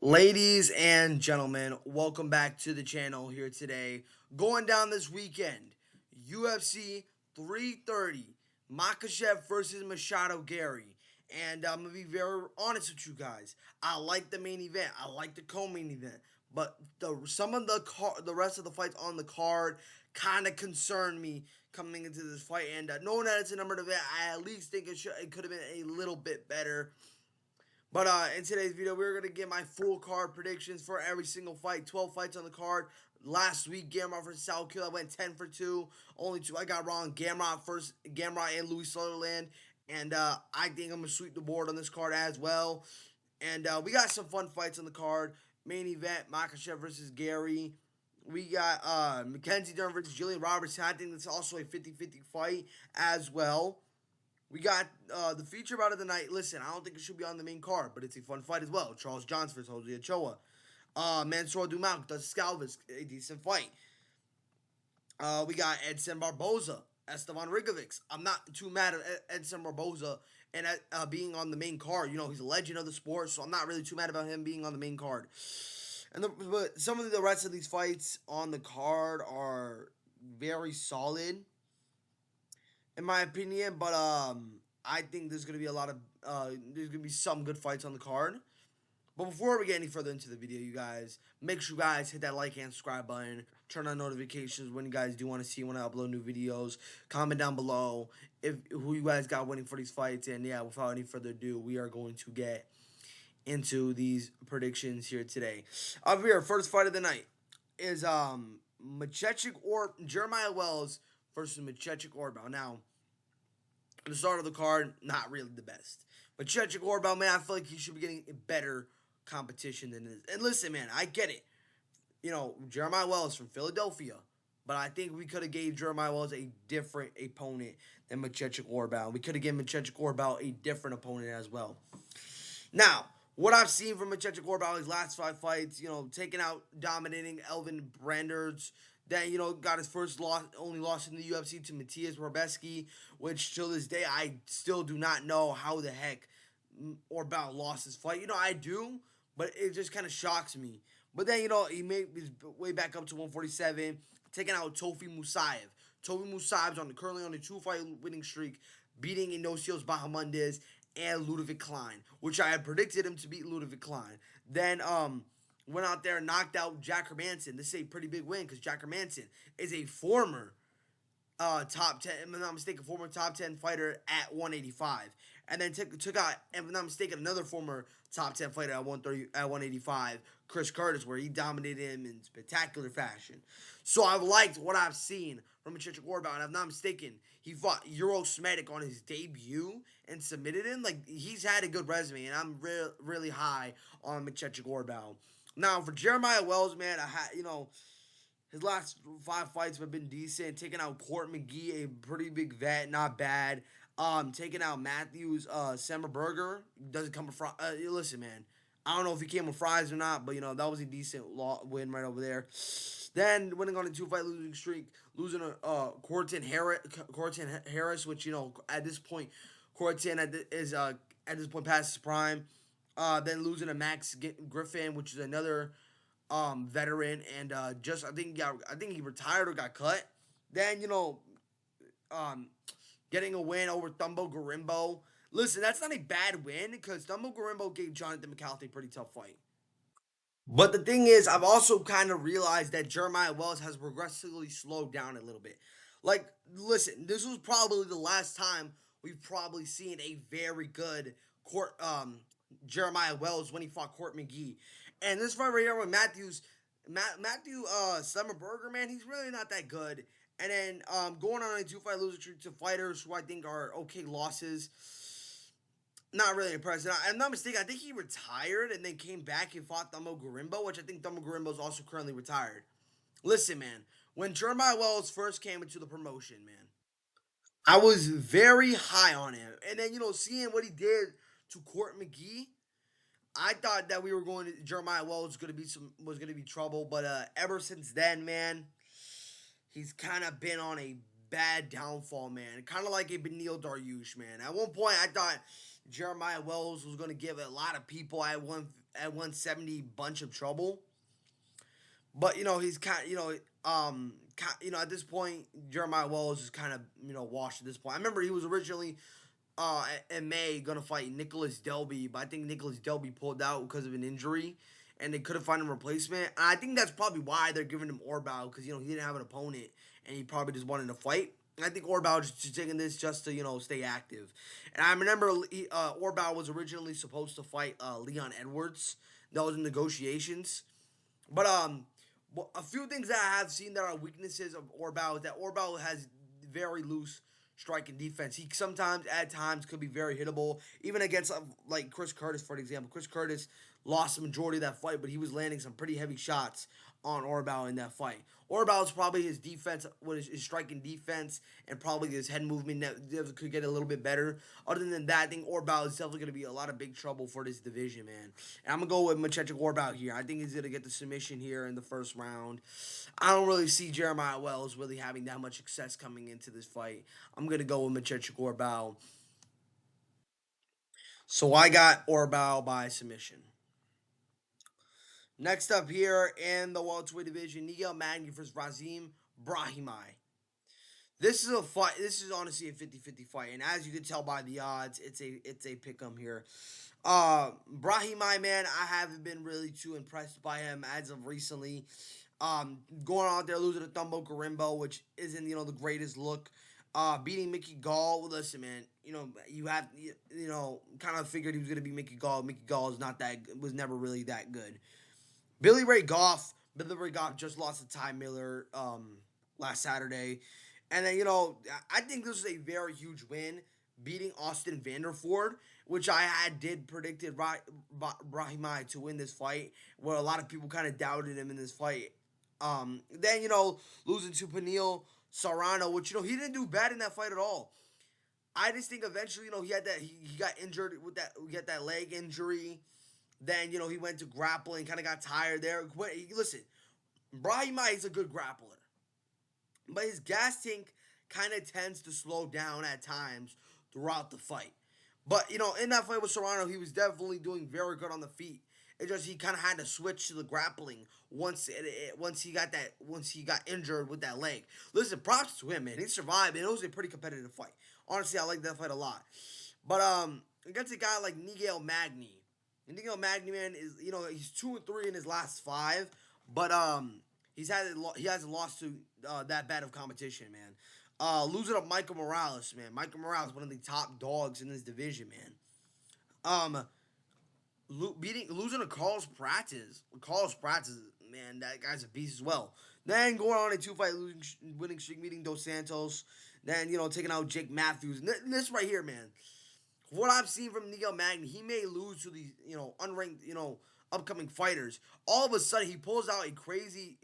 Ladies and gentlemen, welcome back to the channel here today. Going down this weekend, UFC 330, Makhachev versus Machado Garry. And I'm going to be very honest with you guys. I like the main event. I like the co-main event. But some of the rest of the fights on the card kind of concern me coming into this fight. And knowing that it's a numbered event, I at least think it could have been a little bit better. But in today's video, we're going to get my full card predictions for every single fight. 12 fights on the card. Last week, Gamrot versus Salkill, I went 10 for 2. Only 2 I got wrong. Gamrot and Louis Sutherland. And I think I'm going to sweep the board on this card as well. And we got some fun fights on the card. Main event, Makhachev versus Garry. We got Mackenzie Dern versus Jalin Robertson. I think that's also a 50-50 fight as well. We got the feature bout of the night. Listen, I don't think it should be on the main card, but it's a fun fight as well. Charles Johnson versus Jose Ochoa. Mansur Dumal does Scalvis, a decent fight. We got Edson Barboza, Esteban Ribovics. I'm not too mad at Edson Barboza and being on the main card. You know, he's a legend of the sport, so I'm not really too mad about him being on the main card. But some of the rest of these fights on the card are very solid in my opinion. But I think there's gonna be there's gonna be some good fights on the card. But before we get any further into the video, you guys, make sure you guys hit that like and subscribe button. Turn on notifications when you guys do want to see when I upload new videos. Comment down below if who you guys got winning for these fights. And yeah, without any further ado, we are going to get into these predictions here today. Up here, first fight of the night is Makhachev or Jeremiah Wells versus Makhachev Orolbai. Now, the start of the card, not really the best. But Makhachev Orolbai, man, I feel like he should be getting a better competition than this. And listen, man, I get it. You know, Jeremiah Wells from Philadelphia. But I think we could have gave Jeremiah Wells a different opponent than Makhachev Orolbai. We could have given Makhachev Orolbai a different opponent as well. Now, what I've seen from Makhachev Orolbai his last 5 fights, you know, taking out, dominating Elvin Brander's, then, you know, got his first loss, only loss in the UFC to Matthias Robeski, which till this day I still do not know how the heck Orolbai lost his fight. You know, I do, but it just kind of shocks me. But then, you know, he made his way back up to 147, taking out Tofi Musayev. Tofi Musayev's currently on a 2-fight winning streak, beating Inosios Bahamondes and Ludovic Klein, which I had predicted him to beat Ludovic Klein. Then went out there and knocked out Jack Hermanson. This is a pretty big win because Jack Hermanson is a former top 10, if I'm not mistaken, former top 10 fighter at 185. And then took out, if I'm not mistaken, another former top 10 fighter at 185, Chris Curtis, where he dominated him in spectacular fashion. So I've liked what I've seen from Makhachev Orolbai, and if I'm not mistaken, he fought Eurosmetic on his debut and submitted him. Like, he's had a good resume, and I'm really high on Makhachev Orolbai. Now, for Jeremiah Wells, man, you know, his last 5 fights have been decent. Taking out Court McGee, a pretty big vet, not bad. Taking out Matthews, Semmerberger doesn't come with fries. Listen, man, I don't know if he came with fries or not, but you know that was a decent win right over there. Then winning on a 2-fight losing streak, losing Corton Harris, which you know at this point, Corton is at this point past his prime. Then losing to Max Griffin, which is another veteran, and I think he retired or got cut. Then you know, um, getting a win over Thumbo Garimbo. Listen, that's not a bad win because Thumbo Garimbo gave Jonathan McCarthy a pretty tough fight. But the thing is, I've also kind of realized that Jeremiah Wells has progressively slowed down a little bit. Like, listen, this was probably the last time we've probably seen a very good Jeremiah Wells when he fought Court McGee. And this fight right here with Matthew Summerberger, man, he's really not that good. And then going on a 2-fight losing streak to fighters who I think are okay losses. Not really impressed. I'm not mistaken. I think he retired and then came back and fought Thumbo Garimbo, which I think Thumbo Garimbo is also currently retired. Listen, man, when Jeremiah Wells first came into the promotion, man, I was very high on him. And then, you know, seeing what he did to Court McGee, I thought that we were going to Jeremiah Wells was gonna be trouble, but ever since then, man, he's kind of been on a bad downfall, man. Kind of like a Beneil Dariush, man. At one point, I thought Jeremiah Wells was going to give a lot of people at 170 bunch of trouble. But he's kind, at this point, Jeremiah Wells is kind of washed at this point. I remember he was originally in May gonna fight Nicholas Delby, but I think Nicholas Delby pulled out because of an injury, and they couldn't find a replacement. And I think that's probably why they're giving him Orolbai, because he didn't have an opponent, and he probably just wanted to fight. And I think Orolbai was just taking this just to stay active. And I remember Orolbai was originally supposed to fight Leon Edwards. That was in negotiations, but a few things that I have seen that are weaknesses of Orolbai is that Orolbai has very loose striking defense. He sometimes, at times, could be very hittable, even against like Chris Curtis, for example. Chris Curtis lost the majority of that fight, but he was landing some pretty heavy shots on Orolbai in that fight. Orolbai's probably his defense, his striking defense, and probably his head movement that could get a little bit better. Other than that, I think Orolbai is definitely going to be a lot of big trouble for this division, man. And I'm going to go with Makhachev Orolbai here. I think he's going to get the submission here in the first round. I don't really see Jeremiah Wells really having that much success coming into this fight. I'm going to go with Makhachev Orolbai. So I got Orolbai by submission. Next up here in the welterweight division, Magny versus Brahimaj. This is a fight. This is honestly a 50-50 fight, and as you can tell by the odds, it's a pick'em here. Brahimaj, man, I haven't been really too impressed by him as of recently. Going out there losing to Thumbo Garimbo, which isn't the greatest look. Beating Mickey Gall. Listen, man, you have kind of figured he was gonna be Mickey Gall. Mickey Gall was never really that good. Billy Ray Goff just lost to Ty Miller last Saturday. And then, I think this is a very huge win, beating Austin Vanderford, which did predicted Brahimaj to win this fight, where a lot of people kind of doubted him in this fight. Then, losing to Peniel Serrano, which, he didn't do bad in that fight at all. I just think eventually, he got injured with that, he got that leg injury. Then, he went to grappling, kind of got tired there. Listen, Brahimaj is a good grappler, but his gas tank kind of tends to slow down at times throughout the fight. But, in that fight with Serrano, he was definitely doing very good on the feet. It just he kind of had to switch to the grappling once he got injured with that leg. Listen, props to him, man. He survived, and it was a pretty competitive fight. Honestly, I like that fight a lot. But against a guy like Njokuani Magny. And Magny, man, is he's 2-3 in his last 5, but he hasn't lost to that bad of competition, man. Losing to Michael Morales, man. Michael Morales, one of the top dogs in this division, man. Losing to Carlos Prates. Carlos Prates, man, that guy's a beast as well. Then going on a 2-fight winning streak, meeting Dos Santos. Then taking out Jake Matthews. This right here, man. What I've seen from Njokuani Magny, he may lose to these, unranked, upcoming fighters. All of a sudden, he pulls out a crazy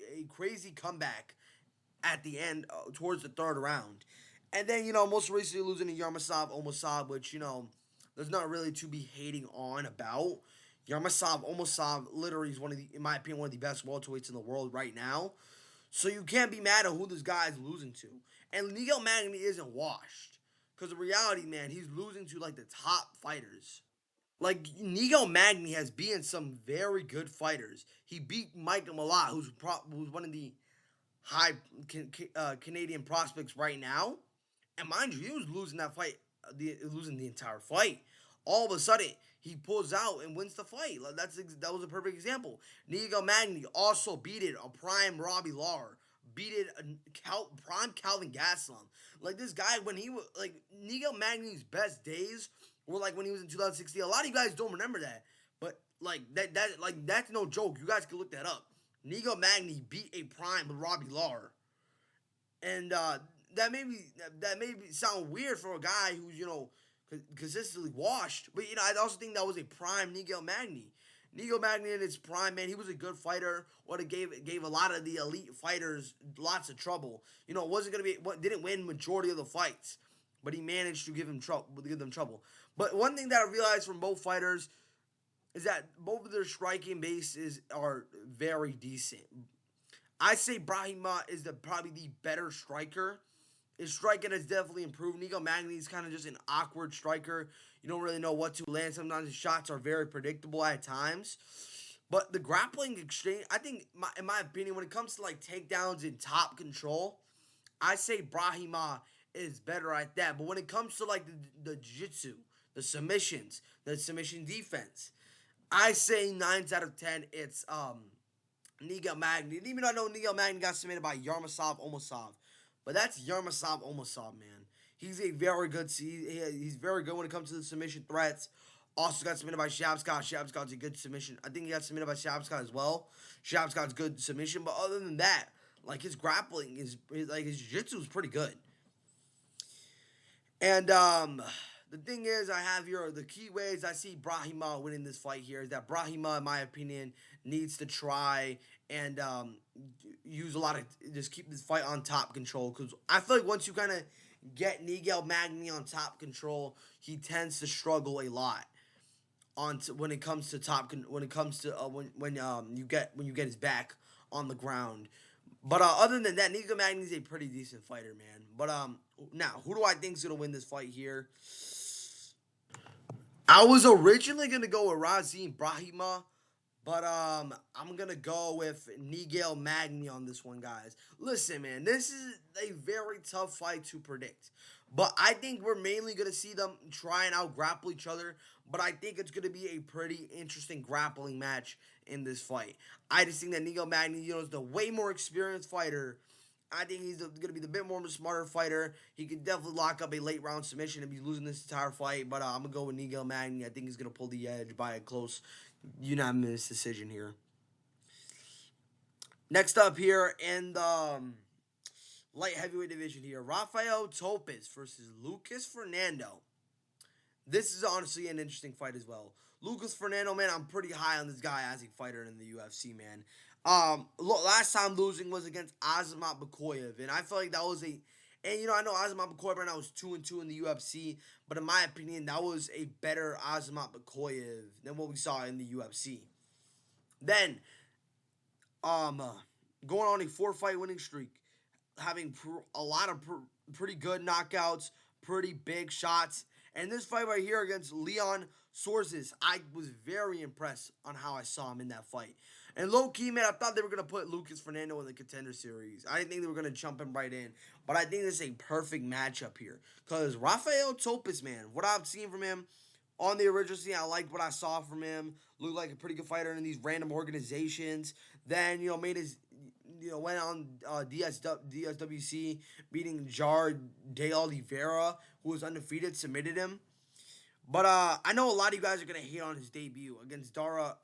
comeback at the end, towards the third round. And then, most recently losing to Yarmasov Omosab, which, there's not really to be hating on about. Yarmasov Omosab literally is in my opinion, one of the best welterweights in the world right now. So you can't be mad at who this guy is losing to. And Njokuani Magny isn't washed. Because the reality, man, he's losing to, the top fighters. Like, Njokuani Magny has beaten some very good fighters. He beat Mike Malott, who's one of the high Canadian prospects right now. And mind you, he was losing that fight, losing the entire fight. All of a sudden, he pulls out and wins the fight. That was a perfect example. Njokuani Magny also beat a prime Robbie Lawler. Beat prime Calvin Gastelum. This guy, when he was Njokuani Magny's best days were when he was in 2016. A lot of you guys don't remember that, but that's no joke. You guys can look that up. Njokuani Magny beat a prime Robbie Lawler, and that may sound weird for a guy who's consistently washed, but I also think that was a prime Njokuani Magny. Njokuani Magny in his prime, man, he was a good fighter. Gave a lot of the elite fighters lots of trouble. Wasn't gonna didn't win majority of the fights, but he managed to give them trouble. But one thing that I realized from both fighters is that both of their striking bases are very decent. I say Brahimaj is probably the better striker his striking has definitely improved. Njokuani Magny is kind of just an awkward striker. You don't really know what to land. Sometimes his shots are very predictable at times. But the grappling exchange, I think, in my opinion, when it comes to like takedowns and top control, I say Brahimaj is better at that. But when it comes to like the jiu-jitsu, the submissions, the submission defense, I say 9 out of 10 it's Njokuani Magny. And even though I know Njokuani Magny got submitted by Yarmasov Omosov, but that's Yarmasov Omosov, man. He's a very good. He's very good when it comes to the submission threats. Also got submitted by Shabscott. Shabscott's a good submission. I think he got submitted by Shabscott as well. Shabscott's good submission, but other than that, like his grappling like his jiu-jitsu is pretty good. And the thing is, I have here the key ways I see Brahimaj winning this fight here is that Brahimaj, in my opinion, needs to try and use a lot of just keep this fight on top control, because I feel like once you kind of get Njokuani Magny on top control, he tends to struggle a lot when it comes to when you get his back on the ground. But other than that, Njokuani Magny is a pretty decent fighter, man. But now who do I think is gonna win this fight here? I was originally gonna go with Razim Brahimaj, but I'm gonna go with Njokuani Magny on this one, guys. Listen, man, this is a very tough fight to predict. But I think we're mainly gonna see them try and out grapple each other. But I think it's gonna be a pretty interesting grappling match in this fight. I just think that Njokuani Magny, is the way more experienced fighter. I think he's going to be the bit more of a smarter fighter. He could definitely lock up a late round submission and be losing this entire fight. But I'm going to go with Njokuani Magny. I think he's going to pull the edge by a close unanimous decision here. Next up here in the light heavyweight division here, Rafael Tobias versus Lucas Fernando. This is honestly an interesting fight as well. Lucas Fernando, man, I'm pretty high on this guy as a fighter in the UFC, man. Last time losing was against Azamat Makhachev, and I feel like that was I know Azamat Makhachev right now was 2-2 in the UFC, but in my opinion, that was a better Azamat Makhachev than what we saw in the UFC. Then, going on a 4-fight winning streak, having a lot of pretty good knockouts, pretty big shots. And this fight right here against Leon Sources, I was very impressed on how I saw him in that fight. And low-key, man, I thought they were going to put Lucas Fernando in the Contender Series. I didn't think they were going to jump him right in. But I think this is a perfect matchup here. Because Rafael Tobias, man, what I've seen from him on the original scene, I liked what I saw from him. Looked like a pretty good fighter in these random organizations. Then, made his... went on DSWC, beating Jar de Oliveira, who was undefeated, submitted him. But I know a lot of you guys are going to hate on his debut against Dara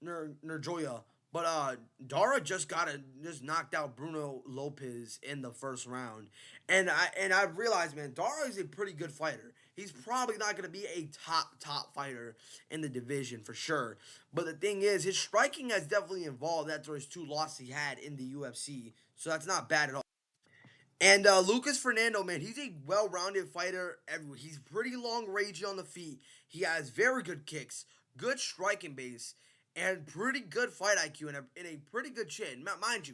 Nurjoya. But Dara just knocked out Bruno Lopez in the first round. And I realized, man, Dara is a pretty good fighter. He's probably not going to be a top fighter in the division for sure. But the thing is, his striking has definitely evolved after his 2 losses he had in the UFC. So that's not bad at all. And Lucas Fernando, man, he's a well-rounded fighter. He's pretty long-rangey on the feet. He has very good kicks, good striking base, and pretty good fight IQ and a pretty good chin. Mind you,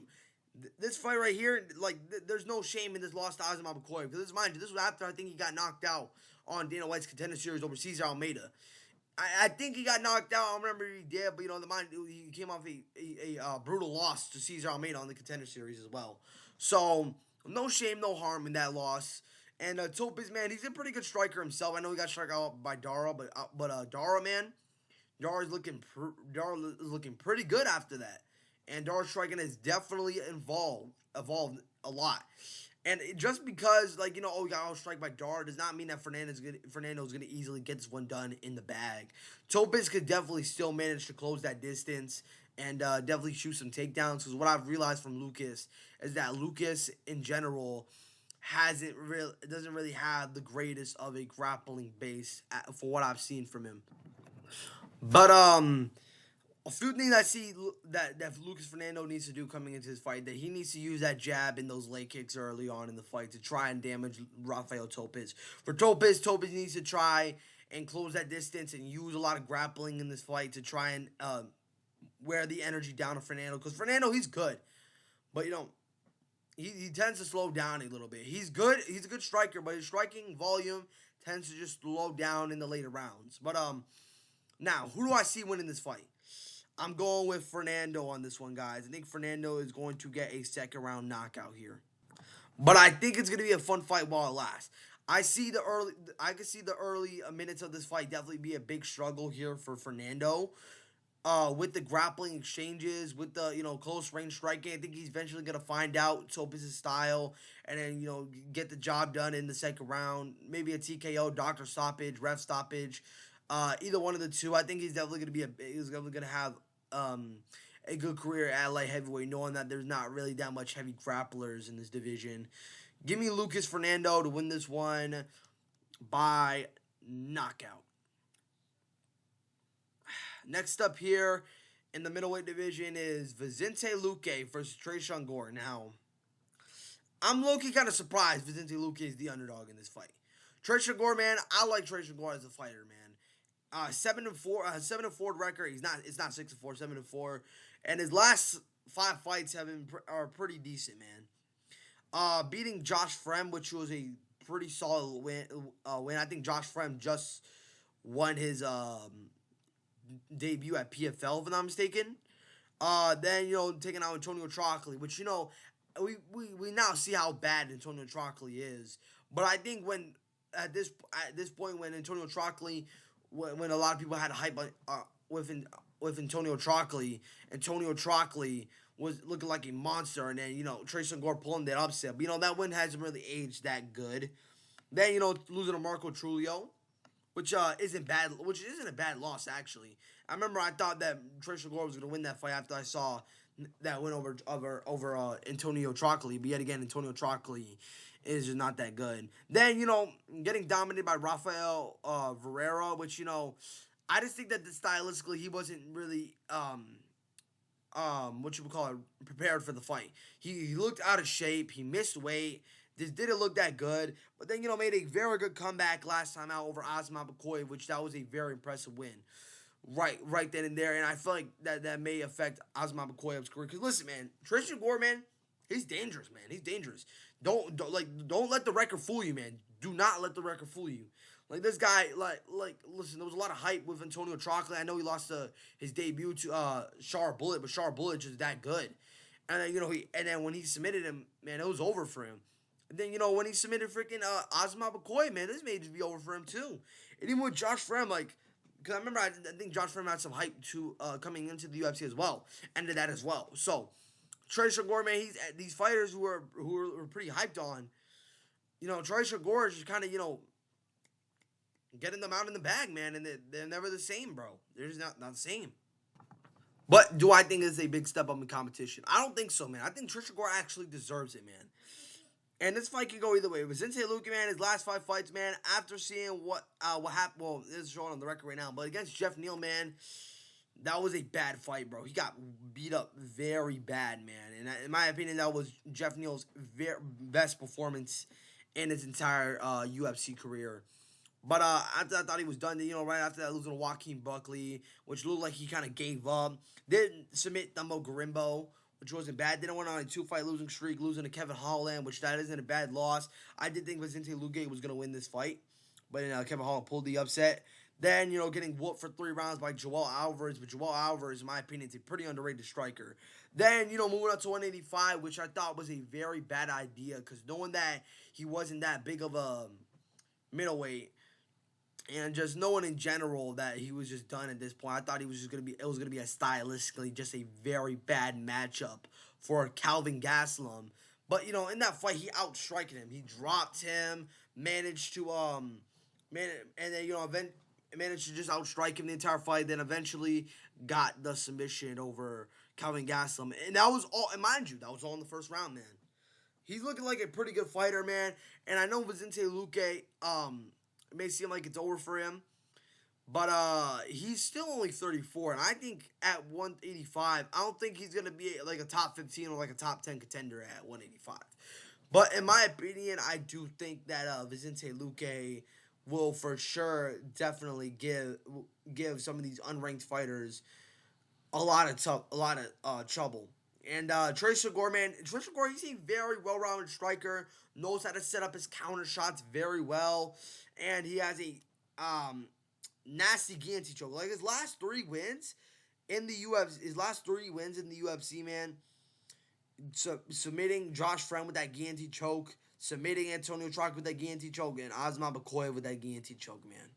this fight right here, like, there's no shame in this loss to Azamat Makhachev. Because this was after I think he got knocked out on Dana White's Contender Series over Cesar Almeida. I think he got knocked out. I don't remember if he did, but he came off a brutal loss to Cesar Almeida on the Contender Series as well. So no shame, no harm in that loss. And Tobias, man, he's a pretty good striker himself. I know he got struck out by Dara, but Dara, man, Dara's looking pretty good after that. And Dara's striking has definitely evolved a lot. And just because, he got outstriked by Dara does not mean that Fernando's going to easily get this one done in the bag. Tobias could definitely still manage to close that distance and definitely shoot some takedowns. Because what I've realized from Lucas is that Lucas, in general, doesn't really have the greatest of a grappling base for what I've seen from him. But a few things I see that Lucas Fernando needs to do coming into his fight, that he needs to use that jab and those leg kicks early on in the fight to try and damage Rafael Tobias. For Tobias needs to try and close that distance and use a lot of grappling in this fight to try and wear the energy down to Fernando. Because Fernando, he's good. But, he tends to slow down a little bit. He's good. He's a good striker, but his striking volume tends to just slow down in the later rounds. But now who do I see winning this fight? I'm going with Fernando on this one, guys. I think Fernando is going to get a second round knockout here. But I think it's gonna be a fun fight while it lasts. I can see the early minutes of this fight definitely be a big struggle here for Fernando. With the grappling exchanges, with the close range striking, I think he's eventually gonna find out Tobias' style, and then get the job done in the second round. Maybe a TKO, doctor stoppage, ref stoppage, either one of the two. I think he's definitely gonna have a good career at light heavyweight, knowing that there's not really that much heavy grapplers in this division. Give me Lucas Fernando to win this one by knockout. Next up here in the middleweight division is Vicente Luque versus Tresean Gore. Now, I'm low-key kind of surprised Vicente Luque is the underdog in this fight. Tresean Gore, man, I like Tresean Gore as a fighter, man. 7-4, 7-4 record. It's not 6-4, 7-4, and his last 5 fights are pretty decent, man. Beating Josh Frem, which was a pretty solid win. I think Josh Frem just won his debut at PFL, if I'm not mistaken. Then taking out Antonio Trockley, which we now see how bad Antonio Trockley is. But I think when at this point when Antonio Trockley, when a lot of people had a hype with Antonio Trockley was looking like a monster, and then Tresean Gore pulling that upset. But that win hasn't really aged that good. Then losing to Marco Trulio, which isn't a bad loss actually. I remember I thought that Tresean Gore was gonna win that fight after I saw that win over Antonio Trockley, but yet again Antonio Trockley is just not that good. Then getting dominated by Rafael Varela, which I just think that stylistically he wasn't really what you would call it, prepared for the fight. He looked out of shape. He missed weight. This didn't look that good, but then made a very good comeback last time out over Makhachev, which that was a very impressive win. Right then and there, and I feel like that may affect Makachev's career. Cause listen, man, Tresean Gore, man, he's dangerous, man. He's dangerous. Don't let the record fool you, man. Do not let the record fool you. Like this guy, listen, there was a lot of hype with Antonio Trockley. I know he lost his debut to Shar Bullet, but Shar Bullet just that good. And then when he submitted him, man, it was over for him. And then when he submitted freaking Makhachev, man, this may just be over for him too. And even with Josh Frem, because I remember I think Josh Frem had some hype too coming into the UFC as well, ended that as well. So Tresean Gore, man, these fighters who are pretty hyped on, Tresean Gore is just kind of getting them out in the bag, man, and they're never the same, bro. They're just not the same. But do I think it's a big step up in competition? I don't think so, man. I think Tresean Gore actually deserves it, man. And this fight can go either way. Vicente Luque, man, his last 5 fights, man, after seeing what happened, well, this is showing on the record right now, but against Jeff Neal, man, that was a bad fight, bro. He got beat up very bad, man. And in my opinion, that was Jeff Neal's best performance in his entire UFC career. But I thought he was done, right after that, losing to Joaquin Buckley, which looked like he kind of gave up. Didn't submit Thumbo Garimbo, which wasn't bad. Then went on a 2-fight losing streak, losing to Kevin Holland, which that isn't a bad loss. I did think Vicente Luque was going to win this fight, but Kevin Holland pulled the upset. Then, getting whooped for 3 rounds by Joel Alvarez, but Joel Alvarez, in my opinion, is a pretty underrated striker. Then, moving up to 185, which I thought was a very bad idea, because knowing that he wasn't that big of a middleweight, and just knowing in general that he was just done at this point, I thought it was going to be a stylistically just a very bad matchup for Calvin Gastelum. But, in that fight, he outstriking him. He dropped him, managed to, and then, managed to just outstrike him the entire fight, then eventually got the submission over Calvin Gastelum. And that was all, and mind you, that was all in the first round, man. He's looking like a pretty good fighter, man. And I know Vicente Luque, it may seem like it's over for him, but he's still only 34, and I think at 185, I don't think he's going to be like a top 15 or like a top 10 contender at 185. But in my opinion, I do think that Vicente Luque will for sure definitely give some of these unranked fighters a lot of trouble. And Tresean Gore, man, Tresean Gore, he's a very well-rounded striker, knows how to set up his counter shots very well, and he has a nasty guillotine choke. Like his last 3 wins in the UFC, man, submitting Josh Friend with that guillotine choke, submitting Antonio Trock with that guillotine choke, and Osman Bakoya with that guillotine choke, man.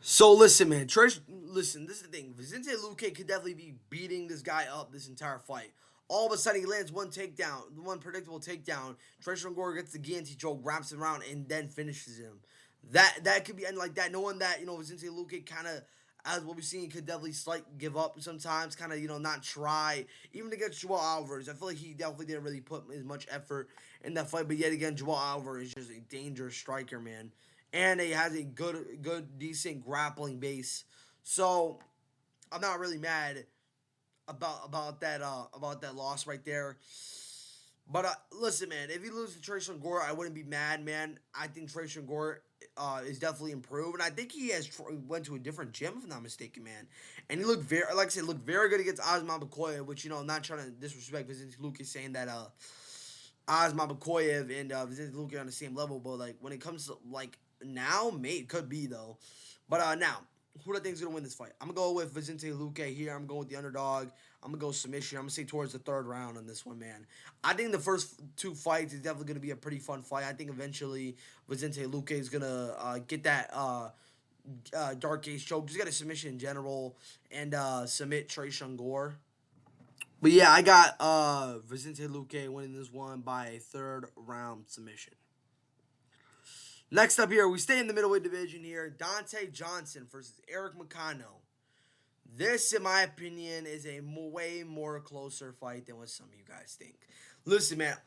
So listen, man. Listen, this is the thing. Vicente Luque could definitely be beating this guy up this entire fight. All of a sudden, he lands one predictable takedown. Tresean Gore gets the guillotine choke, wraps him around, and then finishes him. That could be ending like that. Knowing that, Vicente Luque kind of, as what we've seen, could definitely give up sometimes, kind of, not try. Even against Joel Alvarez, I feel like he definitely didn't really put as much effort in that fight. But yet again, Joel Alvarez is just a dangerous striker, man. And he has a good, decent grappling base. So I'm not really mad about that loss right there. But listen, man, if you lose to Tresean Gore, I wouldn't be mad, man. I think Tresean Gore is definitely improved, and I think he went to a different gym, if I'm not mistaken, man. And he looked very good against Osman Bakoya, which, I'm not trying to disrespect Vicente Luque saying that Osman Bakoya and Vicente Luque are on the same level, but like when it comes to now, could be though. But now, who do I think is gonna win this fight? I'm gonna go with Vicente Luque here. I'm going with the underdog. I'm gonna go submission. I'm gonna say towards the 3rd round on this one, man. I think the first 2 fights is definitely gonna be a pretty fun fight. I think eventually Vicente Luque is gonna get that dark cage choke. Just got a submission in general and submit Tresean Gore. But yeah, I got Vicente Luque winning this one by a 3rd round submission. Next up here, we stay in the middleweight division here. Donte Johnson versus Eric Makhachev. This, in my opinion, is a way more closer fight than what some of you guys think. Listen, man,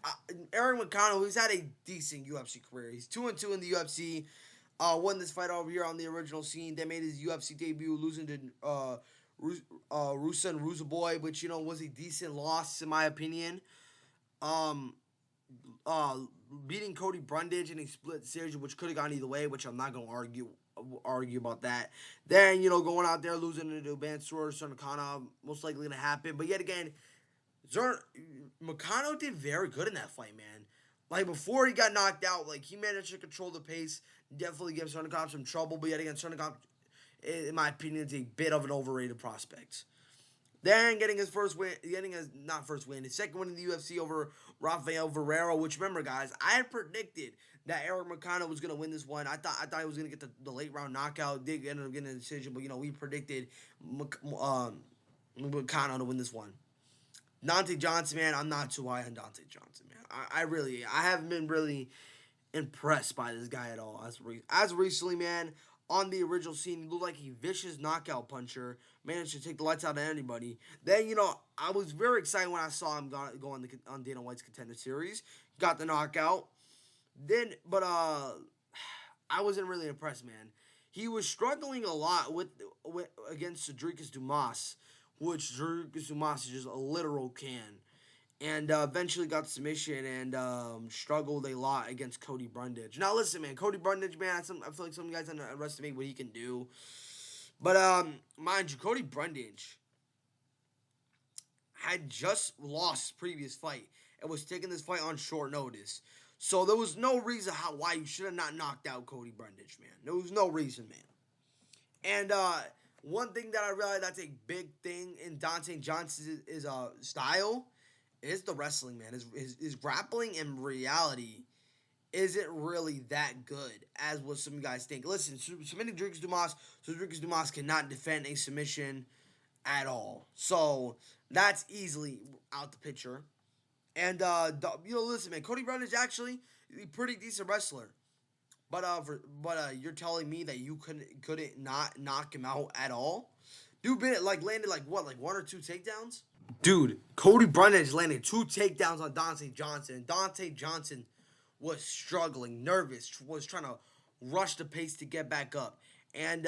Eric Makhachev, he's had a decent UFC career. He's 2-2 in the UFC. Won this fight over here on the original scene. They made his UFC debut, losing to Rusan Ruzaboy, which, was a decent loss, in my opinion. Beating Cody Brundage in a split decision, which could have gone either way, which I'm not going to argue about that. Then, going out there losing to Mansur, Surnakhanov, most likely going to happen. But yet again, Makhachev did very good in that fight, man. Like, before he got knocked out, he managed to control the pace, definitely give Surnakhanov some trouble. But yet again, Surnakhanov, in my opinion, is a bit of an overrated prospect. Then getting his second win in the UFC over Rafael Varela, which, remember, guys, I had predicted that Eric Makhachev was going to win this one. I thought he was going to get the late round knockout. Did end up getting a decision, but, we predicted Makhachev to win this one. Donte Johnson, man, I'm not too high on Donte Johnson, man. I haven't been really impressed by this guy at all. As recently, man, on the original scene, he looked like a vicious knockout puncher, managed to take the lights out of anybody. Then, I was very excited when I saw him go on Dana White's Contender Series. Got the knockout. But I wasn't really impressed, man. He was struggling a lot against Cedricus Dumas, which Cedricus Dumas is just a literal can. And eventually got the submission and struggled a lot against Cody Brundage. Now, listen, man. Cody Brundage, man, I feel like some guys underestimate what he can do. But, mind you, Cody Brundage had just lost previous fight and was taking this fight on short notice. So there was no reason why you should have not knocked out Cody Brundage, man. There was no reason, man. And one thing that I realized that's a big thing in Donte Johnson's is style is the wrestling, man. His grappling in reality isn't really that good as what some guys think. Listen, submitting Cedricus Dumas cannot defend a submission at all. So that's easily out the picture. And listen, man, Cody Brundage actually is a pretty decent wrestler. But you're telling me that you couldn't not knock him out at all? Dude, landed 1 or 2 takedowns. Dude, Cody Brundage landed 2 takedowns on Donte Johnson. And Donte Johnson was struggling, nervous, was trying to rush the pace to get back up. And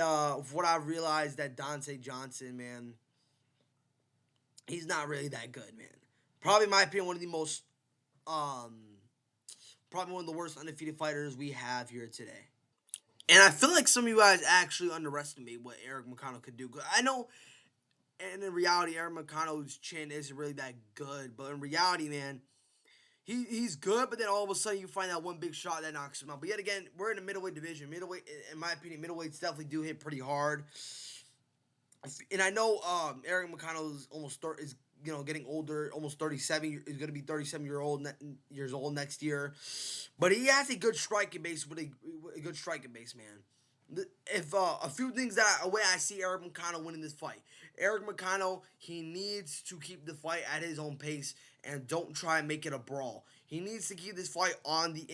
what I realized that Donte Johnson, man, he's not really that good, man. Probably, in my opinion, one of the most, probably one of the worst undefeated fighters we have here today. And I feel like some of you guys actually underestimate what Eric Makhachev could do. I know And in reality, Aaron McConnell's chin isn't really that good. But in reality, man, he's good. But then all of a sudden, you find that one big shot that knocks him out. But yet again, we're in the middleweight division. Middleweight, in my opinion, middleweights definitely do hit pretty hard. And I know Aaron McConnell is is getting older, almost 37. Is going to be 37 years old next year, but he has a good striking base with a good striking base, man. If a few things a way I see Eric McConnell winning this fight, Eric McConnell, he needs to keep the fight at his own pace and don't try and make it a brawl. He needs to keep this fight on the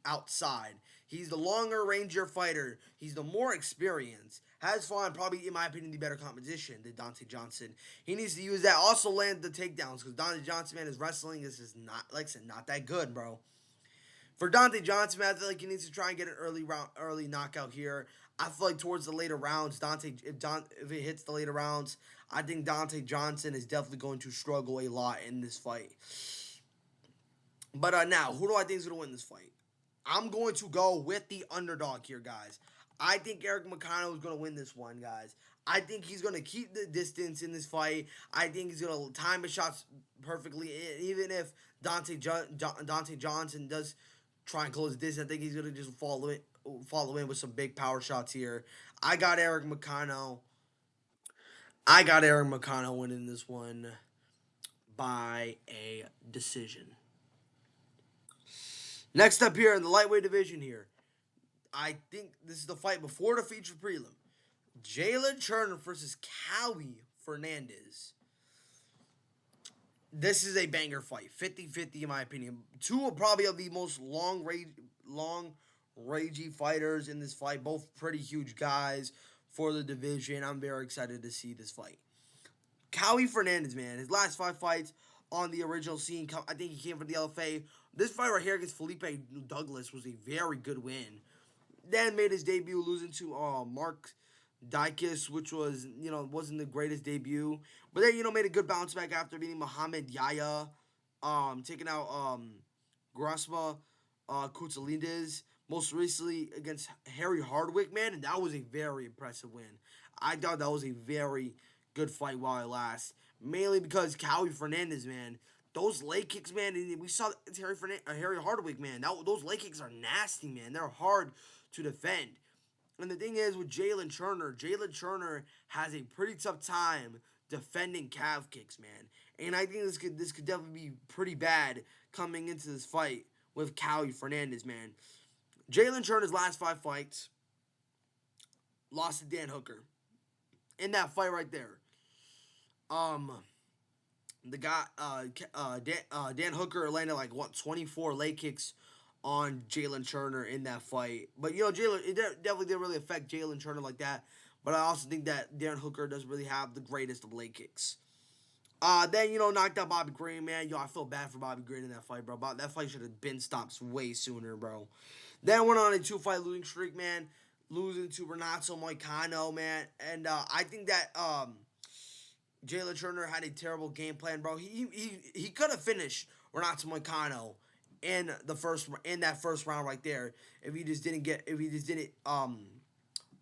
outside. He's the longer ranger fighter. He's the more experienced. Has fought probably, in my opinion, the better competition than Donte Johnson. He needs to use that. Also land the takedowns because Donte Johnson, man, his wrestling is just not, like I said, not that good, bro. For Donte Johnson, man, I feel like he needs to try and get an early knockout here. I feel like towards the later rounds, if it hits the later rounds, I think Donte Johnson is definitely going to struggle a lot in this fight. But now, who do I think is going to win this fight? I'm going to go with the underdog here, guys. I think Eric McConnell is going to win this one, guys. I think he's going to keep the distance in this fight. I think he's going to time his shots perfectly. Even if Donte Johnson does try and close the distance, I think he's going to just follow in with some big power shots here. I got Eric McConnell winning this one by a decision. Next up here in the lightweight division here, I think this is the fight before the feature prelim. Jalin Turner versus Kaue Fernandes. This is a banger fight. 50-50 in my opinion. Two of probably of the most ragey fighters in this fight. Both pretty huge guys for the division. I'm very excited to see this fight. Kaue Fernandes, man. His last 5 fights on the original scene. I think he came from the LFA. This fight right here against Felipe Douglas was a very good win. Then made his debut losing to Mark Dykes, which was, wasn't the greatest debut. But then, made a good bounce back after beating Muhammad Yahya, taking out Grasma Kutsalides, most recently against Harry Hardwick, man, and that was a very impressive win. I thought that was a very good fight while it lasts, mainly because Kaue Fernandes, man, those leg kicks, man, and we saw Harry Hardwick, man, those leg kicks are nasty, man. They're hard to defend. And the thing is with Jalin Turner has a pretty tough time defending calf kicks, man. And I think this could definitely be pretty bad coming into this fight with Kaue Fernandes, man. Jalin Turner's last 5 fights lost to Dan Hooker. In that fight right there. The guy Dan Hooker landed 24 leg kicks on Jalin Turner in that fight. But, it definitely didn't really affect Jalin Turner like that. But I also think that Darren Hooker doesn't really have the greatest of leg kicks. Then, knocked out Bobby Green, man. I feel bad for Bobby Green in that fight, bro. That fight should have been stopped way sooner, bro. Then went on a 2-fight losing streak, man. Losing to Renato Moicano, man. And I think that Jalin Turner had a terrible game plan, bro. He could have finished Renato Moicano in that first round right there if he just didn't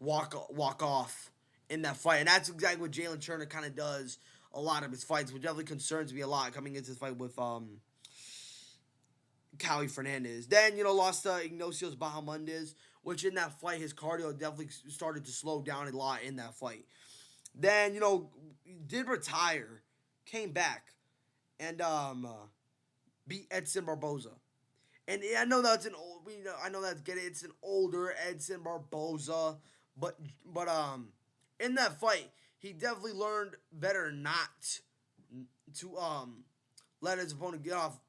walk off in that fight. And that's exactly what Jalin Turner kind of does a lot of his fights, which definitely concerns me a lot coming into the fight with Kaue Fernandes. Then, lost to Ignatius Bahamondes, which in that fight, his cardio definitely started to slow down a lot in that fight. Then, did retire, came back, and beat Edson Barboza. And I know that's it's an older Edson Barboza, but in that fight, he definitely learned better not to let his opponent get off,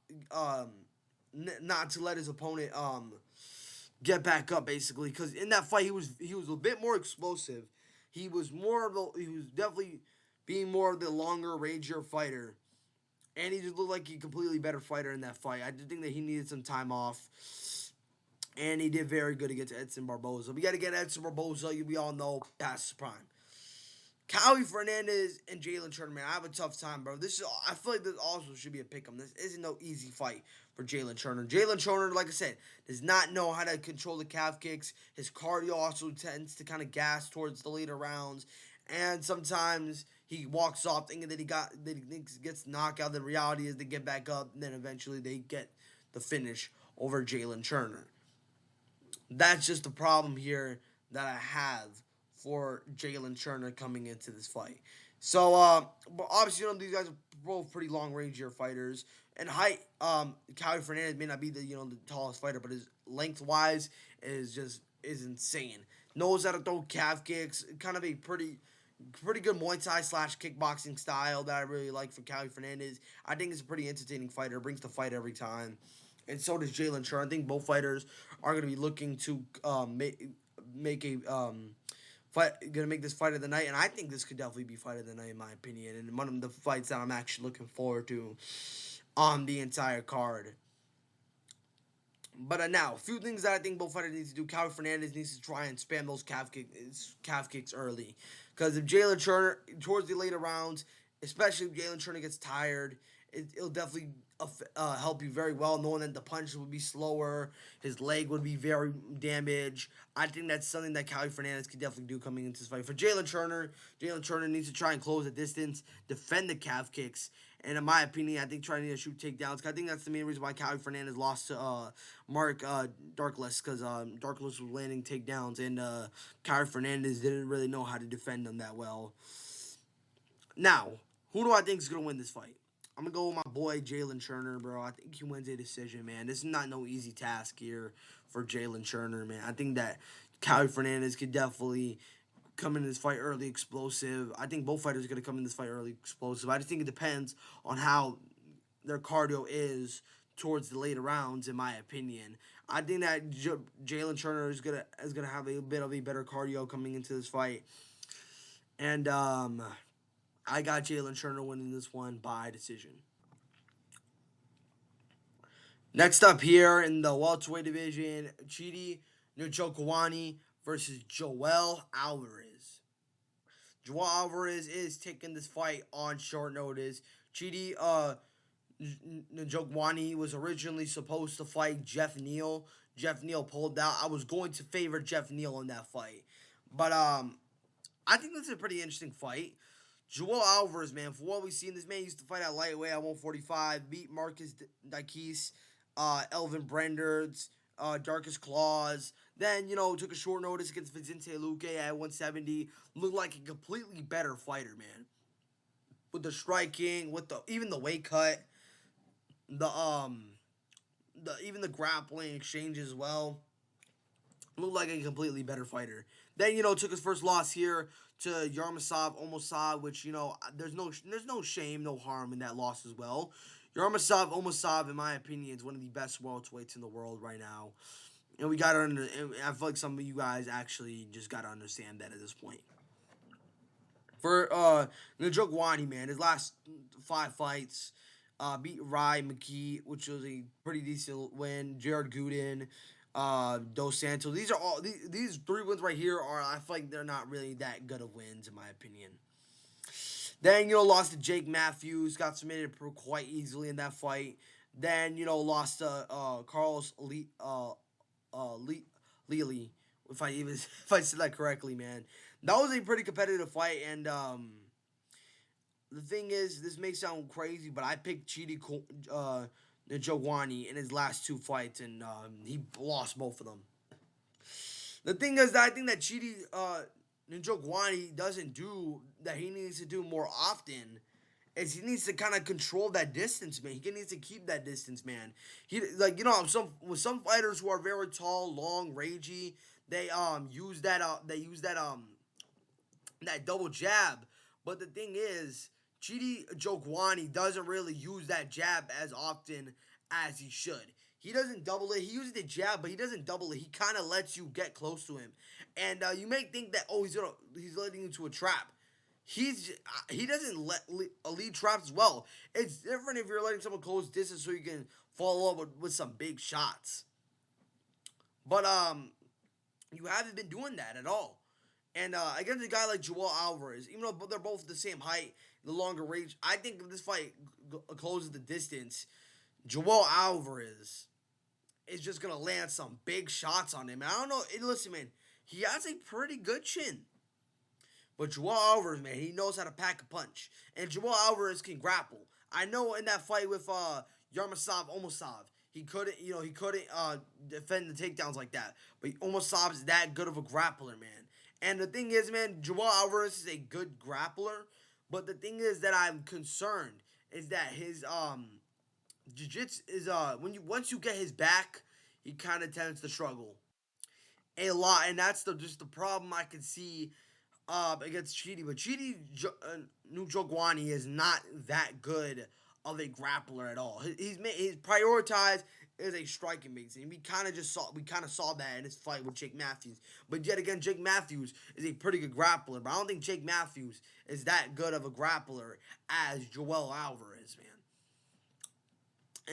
not to let his opponent get back up, basically, because in that fight he was a bit more explosive. He was definitely being more of the longer ranger fighter. And he just looked like a completely better fighter in that fight. I did think that he needed some time off. And he did very good against Edson Barboza. We got to get Edson Barboza. We all know past his prime. Kaue Fernandes and Jalin Turner, man, I have a tough time, bro. I feel like this also should be a pick-em. This isn't no easy fight for Jalin Turner. Jalin Turner, like I said, does not know how to control the calf kicks. His cardio also tends to kind of gas towards the later rounds. And sometimes he walks off thinking that he gets knocked out. The reality is they get back up, and then eventually they get the finish over Jalin Turner. That's just the problem here that I have for Jalin Turner coming into this fight. So, but obviously, these guys are both pretty long rangier fighters. And height, Kaue Fernandes may not be the tallest fighter, but his lengthwise is insane. Knows how to throw calf kicks. Kind of a pretty good Muay Thai / kickboxing style that I really like for Kaue Fernandes. I think he's a pretty entertaining fighter. Brings the fight every time. And so does Jalin Turner. I think both fighters are going to be looking to make a fight. Going to make this fight of the night, and I think this could definitely be fight of the night in my opinion, and one of the fights that I'm actually looking forward to on the entire card. But now, a few things that I think both fighters need to do. Kaue Fernandes needs to try and spam those calf kicks early, because if Jalin Turner towards the later rounds, especially if Jalin Turner gets tired, it'll definitely help you very well, knowing that the punch would be slower, his leg would be very damaged. I think that's something that Kaue Fernandes could definitely do coming into this fight. For Jalin Turner needs to try and close the distance, defend the calf kicks, and in my opinion, I think trying to shoot takedowns. I think that's the main reason why Kaue Fernandes lost to Mark Darkless, because Darkless was landing takedowns, and Kaue Fernandes didn't really know how to defend them that well. Now, who do I think is going to win this fight? I'm going to go with my boy Jalin Turner, bro. I think he wins a decision, man. This is not no easy task here for Jalin Turner, man. I think that Kaue Fernandes could definitely come in this fight early explosive. I think both fighters are going to come in this fight early explosive. I just think it depends on how their cardio is towards the later rounds, in my opinion. I think that Jalin Turner is gonna have a bit of a better cardio coming into this fight. And I got Jalin Turner winning this one by decision. Next up here in the welterweight division, Chidi Njokuani versus Joel Alvarez. Joel Alvarez is taking this fight on short notice. Chidi Njokuani was originally supposed to fight Jeff Neal. Jeff Neal pulled out. I was going to favor Jeff Neal in that fight. But I think this is a pretty interesting fight. Joel Alvarez, man, for what we've seen, this man used to fight at lightweight at 145, beat Marcus Dykes, Elvin Brendards, Darkest Claws. Then, took a short notice against Vicente Luque at 170. Looked like a completely better fighter, man. With the striking, with even the weight cut, even the grappling exchange as well. Looked like a completely better fighter. Then, took his first loss here to Yarmasov Omosov, which, there's no shame, no harm in that loss as well. Yarmasov Omosov, in my opinion, is one of the best welterweights in the world right now. And I feel like some of you guys actually just got to understand that at this point. For Njokuani, man, his last 5 fights, beat Rai McKee, which was a pretty decent win. Jared Gooden, Dos Santos. These 3 wins right here I feel like they're not really that good of wins in my opinion. Then, lost to Jake Matthews, got submitted quite easily in that fight. Then, lost to Carlos Lely, if I said that correctly, man. That was a pretty competitive fight, and the thing is, this may sound crazy, but I picked Chidi Njokuani in his last 2 fights, and he lost both of them. The thing is that I think that Chidi Njokuani doesn't do that he needs to do more often, is he needs to kind of control that distance, man. He needs to keep that distance, man. With some fighters who are very tall, long, rangy, they use that double jab. But the thing is, Chidi Njokuani doesn't really use that jab as often as he should. He doesn't double it. He uses the jab, but he doesn't double it. He kind of lets you get close to him. And you may think that, he's letting you into a trap. He doesn't lead traps as well. It's different if you're letting someone close distance so you can follow up with some big shots. But you haven't been doing that at all. And against a guy like Joel Alvarez, even though they're both the same height, the longer range, I think if this fight closes the distance, Joel Alvarez is just going to land some big shots on him. And I don't know. Listen, man, he has a pretty good chin. But Joel Alvarez, man, he knows how to pack a punch, and Joel Alvarez can grapple. I know in that fight with Yarmasov Omosov, he couldn't defend the takedowns like that. But Omosov is that good of a grappler, man. And the thing is, man, Joel Alvarez is a good grappler. But the thing is that I'm concerned is that his jiu-jitsu is when you once you get his back, he kind of tends to struggle a lot, and that's just the problem I can see against Chidi. But Njokuani is not that good of a grappler at all. He's prioritized is a striking base, and we kind of saw that in his fight with Jake Matthews. But yet again, Jake Matthews is a pretty good grappler, but I don't think Jake Matthews is that good of a grappler as Joel Alvarez, man.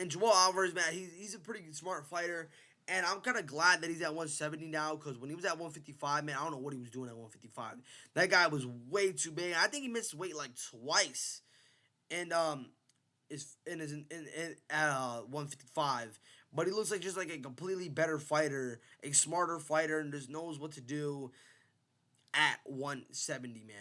And Joel Alvarez, man, he's a pretty smart fighter. And I'm kind of glad that he's at 170 now, because when he was at 155, man, I don't know what he was doing at 155. That guy was way too big. I think he missed weight like twice, and at 155. But he looks like just like a completely better fighter, a smarter fighter, and just knows what to do at 170, man.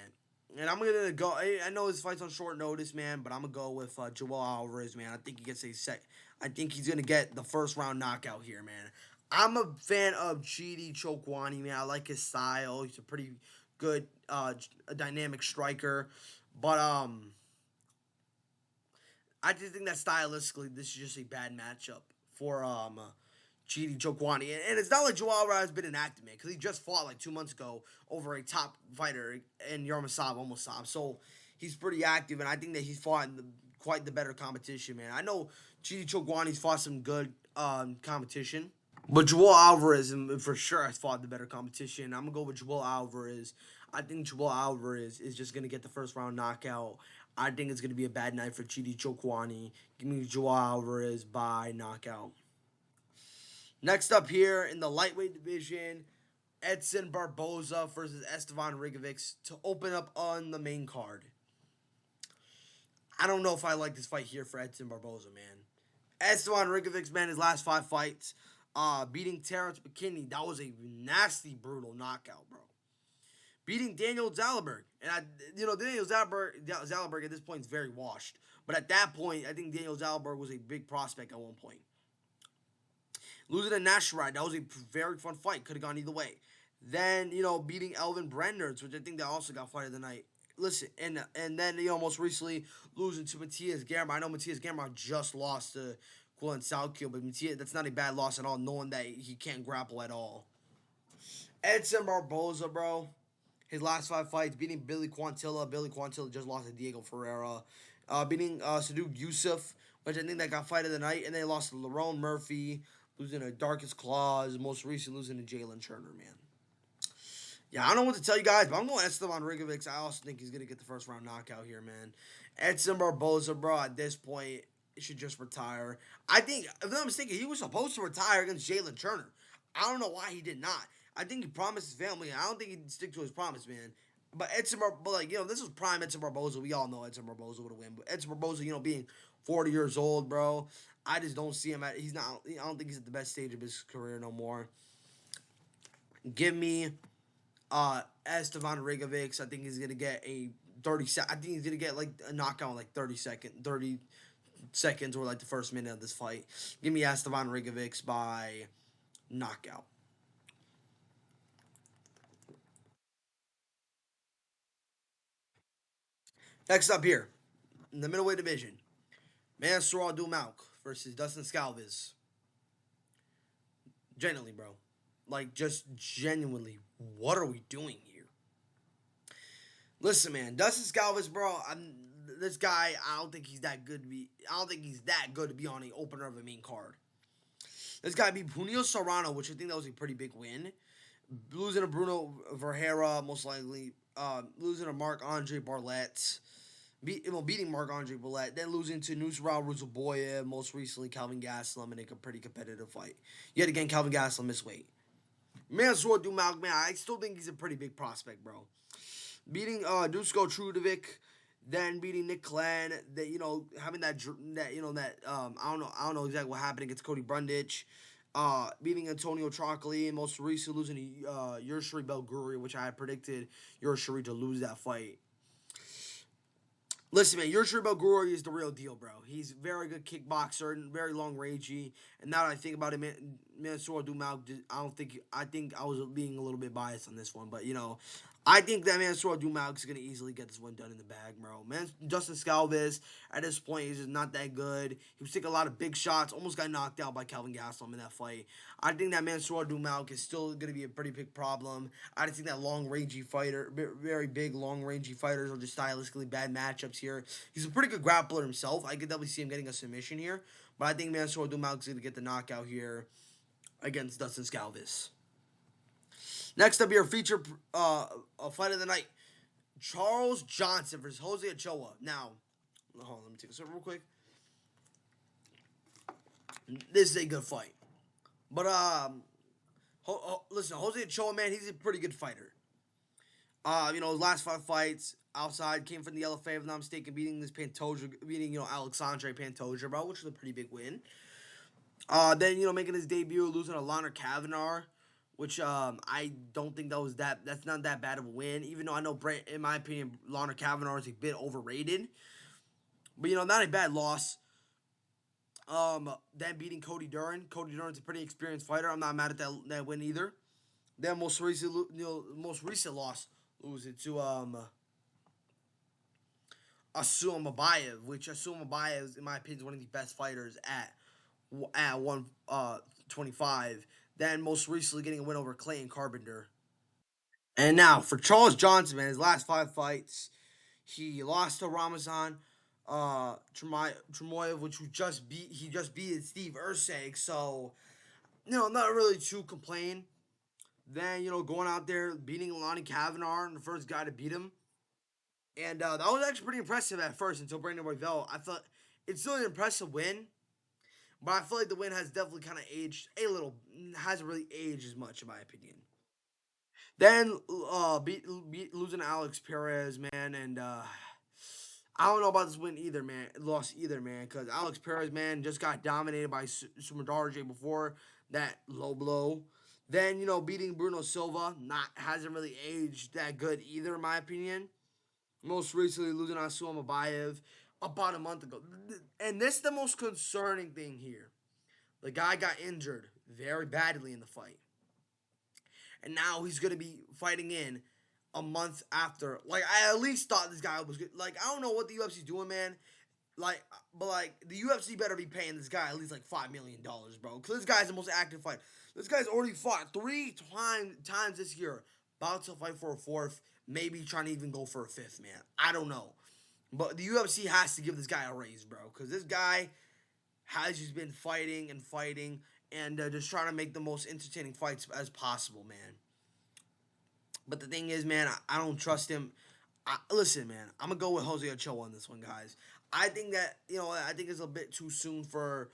And I'm gonna go. I know his fight's on short notice, man, but I'm gonna go with Joel Alvarez, man. I think he gets a sec. I think he's gonna get the first round knockout here, man. I'm a fan of Chidi Njokuani, man. I like his style. He's a pretty good, a dynamic striker, but I just think that stylistically, this is just a bad matchup for Chidi Njokuani. And it's not like Joel Alvarez has been inactive, man, because he just fought like 2 months ago over a top fighter in Yarmasov Omosov. So he's pretty active, and I think that he's fought in quite the better competition, man. I know Chidi Njokuani's fought some good competition, but Joel Alvarez for sure has fought the better competition. I'm going to go with Joel Alvarez. I think Joel Alvarez is just going to get the first round knockout. I think it's going to be a bad night for Chidi Njokuani. Give me Joel Alvarez by knockout. Next up here in the lightweight division, Edson Barboza versus Esteban Ribovics to open up on the main card. I don't know if I like this fight here for Edson Barboza, man. Esteban Ribovics, man, his last 5 fights, beating Terrence McKinney, that was a nasty, brutal knockout, bro. Beating Daniel Zalberg, and Daniel Zalberg at this point is very washed. But at that point, I think Daniel Zalberg was a big prospect at one point. Losing to Nasharite, that was a very fun fight. Could have gone either way. Then, beating Elvin Branders, which I think that also got fight of the night. Listen, and then, most recently losing to Matias Gamma. I know Matias Gamma just lost to Quillen Salkio, but Matias, that's not a bad loss at all, knowing that he can't grapple at all. Edson Barboza, bro. His last 5 fights, beating Billy Quantilla. Billy Quantilla just lost to Diego Ferreira. Beating Saduk Yusuf, which I think that got fight of the night. And they lost to Lerone Murphy, losing to Darkest Claws. Most recently losing to Jalin Turner, man. Yeah, I don't know what to tell you guys, but I'm going Esteban Ribovics. I also think he's going to get the first round knockout here, man. Edson Barboza, bro, at this point, should just retire. I think, if I'm not mistaken, he was supposed to retire against Jalin Turner. I don't know why he did not. I think he promised his family. I don't think he'd stick to his promise, man. But this was prime Edson Barboza. We all know Edson Barboza would have won. But Edson Barboza, being 40 years old, bro, I just don't see him he's not, I don't think he's at the best stage of his career no more. Give me Esteban Ribovics. I think he's going to get I think he's going to get like a knockout in like 30 seconds or like the first minute of this fight. Give me Esteban Ribovics by knockout. Next up here, in the middleweight division, Mansur Abdul-Malik versus Dustin Scalvis. Genuinely, bro. Like, just genuinely, what are we doing here? Listen, man, Dustin Scalvis, bro, this guy, I don't think he's that good to be. I don't think he's that good to be on the opener of a main card. This guy beat Junio Serrano, which I think that was a pretty big win. Losing to Bruno Vergara, most likely. Losing to Marc-Andre Barlett. Beating Marc-Andre Barlett. Then losing to Nusral Ruzaboya. Most recently, Calvin Gastelum in a pretty competitive fight. Yet again, Calvin Gastelum missed weight. Mansur Abdul-Malik, man, I still think he's a pretty big prospect, bro. Beating Dusko Trudovic, then beating Nick Clan, having I don't know exactly what happened against Cody Brundage. beating Antonio Trocoli, and most recently losing to Yuri Belguri, which I had predicted Yuri to lose that fight. Listen, man, Yuri Belguri is the real deal, bro. He's a very good kickboxer and very long rangey. And now that I think about it, Mansur Dumal, I think I was being a little bit biased on this one, but I think that Mansur Dumal is gonna easily get this one done in the bag, bro. Man, Dustin Stoltzfus at this point is just not that good. He was taking a lot of big shots, almost got knocked out by Kelvin Gastelum in that fight. I think that Mansur Dumal is still gonna be a pretty big problem. I just think that long rangey fighter, very big long rangey fighters, are just stylistically bad matchups here. He's a pretty good grappler himself. I could definitely see him getting a submission here, but I think Mansur Dumal is gonna get the knockout here against Dustin Stoltzfus. Next up here, feature a fight of the night: Charles Johnson versus Jose Ochoa. Now, hold on, let me take a sip real quick. This is a good fight, but listen, Jose Ochoa, man, he's a pretty good fighter. His last 5 fights outside came from the LFA, if I'm not mistaken, beating Alexandre Pantoja, bro, which was a pretty big win. Then making his debut, losing to Lana Kavanagh, which I don't think that's not that bad of a win. Even though I know, in my opinion, Lana Kavanagh is a bit overrated, but not a bad loss. Then beating Cody Duran. Cody Duran's a pretty experienced fighter. I'm not mad at that win either. Then most recent loss, losing to Asum Abayev, which Asum Abayev, in my opinion, is one of the best fighters at 125. Then most recently getting a win over Clayton Carpenter. And now for Charles Johnson, man, his last 5 fights, he lost to Ramazan Tremoyev, which he just beat Steve Ursay. So, not really to complain. Then, going out there, beating Lonnie Kavanagh, the first guy to beat him. And that was actually pretty impressive at first until Brandon Royval. I thought it's still an impressive win, but I feel like the win has definitely kind of aged a little. Hasn't really aged as much, in my opinion. Then losing to Alex Perez, man, and I don't know about this win either, man. Loss either, man, because Alex Perez, man, just got dominated by Sumadarje before that low blow. Then beating Bruno Silva, hasn't really aged that good either, in my opinion. Most recently losing on Suam Abayev about a month ago, and this is the most concerning thing here. The guy got injured very badly in the fight, and now he's gonna be fighting in a month after. Like, I at least thought this guy was good. Like, I don't know what the UFC's doing, man. But the UFC better be paying this guy at least like $5 million, bro. Because this guy's the most active fighter. This guy's already fought 3 times this year. About to fight for a fourth. Maybe trying to even go for a fifth, man. I don't know. But the UFC has to give this guy a raise, bro. Because this guy has just been fighting and fighting and just trying to make the most entertaining fights as possible, man. But the thing is, man, I don't trust him. Listen, man, I'm gonna go with Jose Ochoa on this one, guys. I think that I think it's a bit too soon for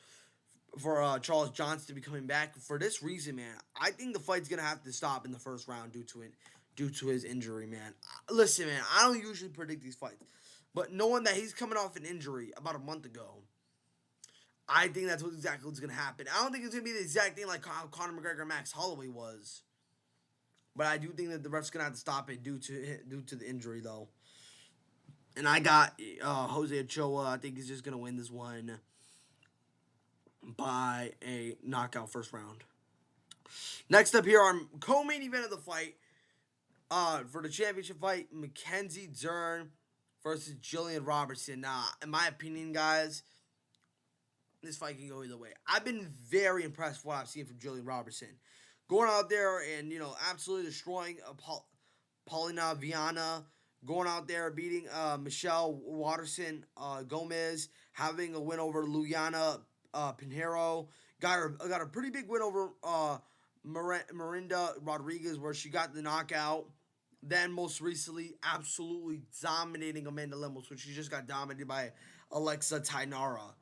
Charles Johnson to be coming back. For this reason, man, I think the fight's gonna have to stop in the first round due to his injury, man. Listen, man, I don't usually predict these fights, but knowing that he's coming off an injury about a month ago, I think that's exactly what's gonna happen. I don't think it's gonna be the exact thing like how Conor McGregor and Max Holloway was. But I do think that the ref's gonna have to stop it due to the injury, though. And I got Jose Ochoa. I think he's just gonna win this one by a knockout first round. Next up here, our co-main event of the fight for the championship fight: Mackenzie Dern versus Jillian Robertson. Now, in my opinion, guys, this fight can go either way. I've been very impressed with what I've seen from Jillian Robertson. Going out there and, absolutely destroying Paulina Viana. Going out there beating Michelle Watterson Gomez. Having a win over Luyana Pinheiro. Got a pretty big win over Mirinda Rodriguez where she got the knockout. Then most recently, absolutely dominating Amanda Lemos, which she just got dominated by Alexa Tainara.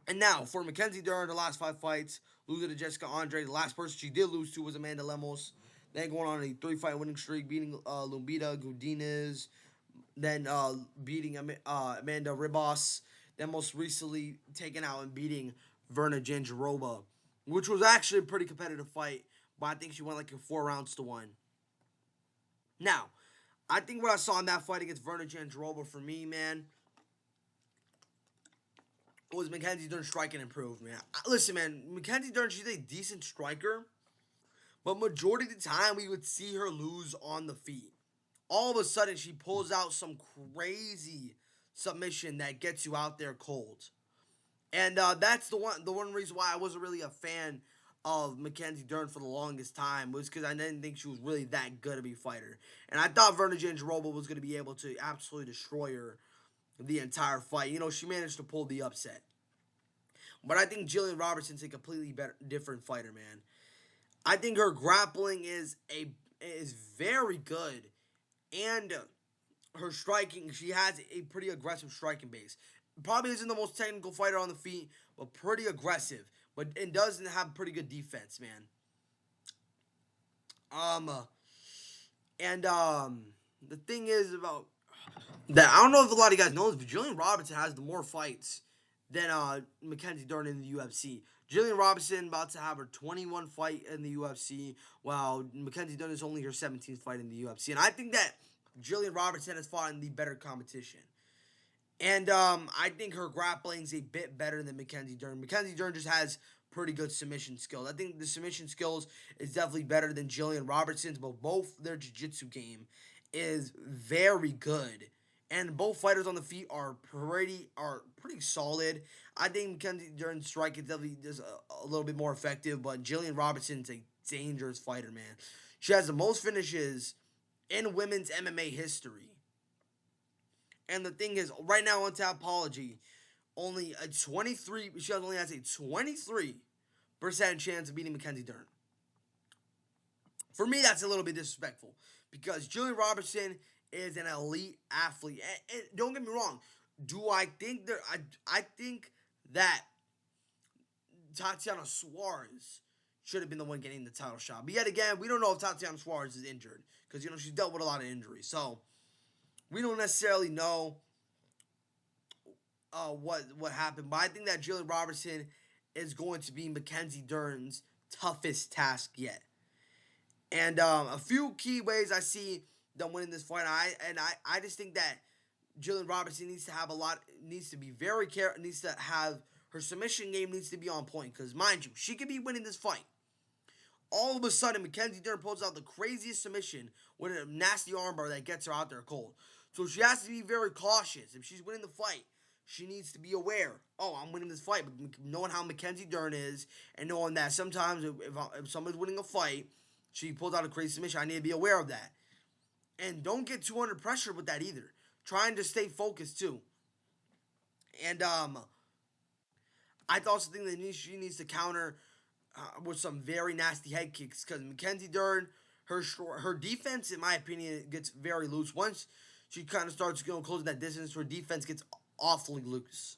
And now, for Mackenzie Dern, the last 5 fights, losing to Jessica Andre. The last person she did lose to was Amanda Lemos. Then going on a 3-fight winning streak, beating Lumbita Godinez. Then beating Amanda Ribas. Then most recently taken out and beating Verna Janjarova. which was actually a pretty competitive fight, but I think she went like in 4 rounds to 1. Now, I think what I saw in that fight against Verna Jandiroba for me, man, was Mackenzie Dern striking improved, man. Listen, man, Mackenzie Dern, she's a decent striker, but majority of the time we would see her lose on the feet. All of a sudden, she pulls out some crazy submission that gets you out there cold. And that's the one reason why I wasn't really a fan of Mackenzie Dern for the longest time, was because I didn't think she was really that good of a fighter. And I thought Verna Jandiroba was going to be able to absolutely destroy her the entire fight. She managed to pull the upset. But I think Jillian Robertson's a completely different fighter, man. I think her grappling is very good, and her striking, she has a pretty aggressive striking base. Probably isn't the most technical fighter on the feet, but pretty aggressive. But it doesn't have pretty good defense, man. The thing is about that, I don't know if a lot of you guys know this, but Jillian Robinson has the more fights than Mackenzie Dern in the UFC. Jillian Robinson about to have her 21 fight in the UFC, while Mackenzie Dern is only her 17th fight in the UFC. And I think that Jillian Robinson has fought in the better competition. And I think her grappling's a bit better than Mackenzie Dern. Mackenzie Dern just has pretty good submission skills. I think the submission skills is definitely better than Jillian Robertson's, but both their jiu-jitsu game is very good. And both fighters on the feet are pretty solid. I think Mackenzie Dern's strike is definitely just a little bit more effective, but Jillian Robertson's a dangerous fighter, man. She has the most finishes in women's MMA history. And the thing is, right now on Tapology, she only has a 23% chance of beating Mackenzie Dern. For me, that's a little bit disrespectful, because Jillian Robertson is an elite athlete. And don't get me wrong, I think that Tatiana Suarez should have been the one getting the title shot. But yet again, we don't know if Tatiana Suarez is injured, because she's dealt with a lot of injuries. So we don't necessarily know what happened. But I think that Jillian Robertson is going to be Mackenzie Dern's toughest task yet. And a few key ways I see them winning this fight. I just think that Jillian Robertson needs to be very careful, needs to have her submission game needs to be on point. Because mind you, she could be winning this fight. All of a sudden, Mackenzie Dern pulls out the craziest submission with a nasty armbar that gets her out there cold. So she has to be very cautious. If she's winning the fight, she needs to be aware. Oh, I'm winning this fight. But knowing how Mackenzie Dern is, and knowing that sometimes if somebody's winning a fight, she pulls out a crazy submission, I need to be aware of that. And don't get too under pressure with that either. Trying to stay focused too. And I also think that she needs to counter with some very nasty head kicks, because Mackenzie Dern, her defense, in my opinion, gets very loose. Once she kind of starts closing that distance, her defense gets awfully loose.